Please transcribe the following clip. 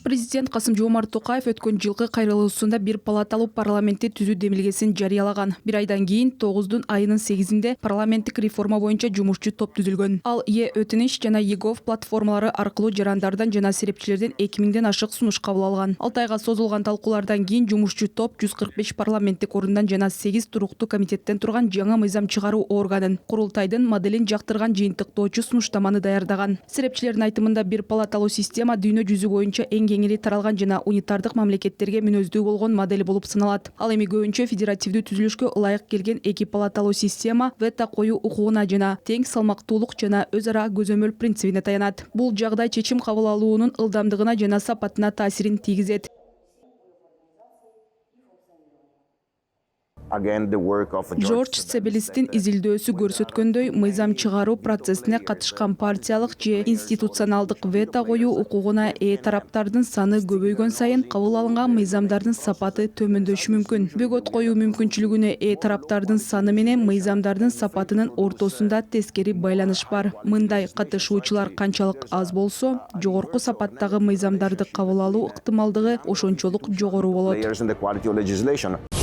Президент Касым-Жомарт Токаев өткөн жылкы кайрылуусунда бир палаталуу парламентти түзүү демилгесин жарыялаган. Бир айдан кийин 9 айынын 8-inde парламенттик реформа боюнча жумушчу топ түзүлгөн. Ал Өтүнүч жана ЕГОВ платформалары аркылуу жарандардан жана серепчилерден 2000ден ашык сунуш кабыл алган. 6 айга созулган талкуулардан кийин жумушчу топ 145 парламенттик орундан жана 8 туруктуу комитеттен турган жаңы мыйзам чыгаруу органын курултайдын моделин жактырган жыйынтыктоочу сунуштаманы даярдаган. Серепчилердин айтымында бир палаталуу система дүйнө жүзү боюнча эң кеңири таралган жана унитардык мамлекеттерге мүнөздүү болгон модель болуп саналат. Ал эми көбүнчө федеративдүү түзүлүшкө ылайык келген эки палаталуу система вето коюу укугуна жана тең салмактуулук жана өз ара көзөмөл принцибине таянат. Бул жагдай чечим кабыл алуунун ылдамдыгына жана сапатына таасирин тийгизет. Жорж Себелистин изилдөөсү көрсөткөндөй, мыйзам чыгаруу процессине катышкан партиялык же институционалдык вето коюу укугуна ээ тараптардын саны көбөйгөн сайын кабыл алынган мыйзамдардын сапаты төмөндөшү мүмкүн. Бөгөт коюу мүмкүнчүлүгүнө ээ тараптардын саны менен мыйзамдардын сапатынын ортосунда тескери байланыш бар. Мындай катышуучулар канчалык аз болсо, жогорку сапаттагы мыйзамдарды кабыл алуу ыктымалдыгы ошончолук жогору болот.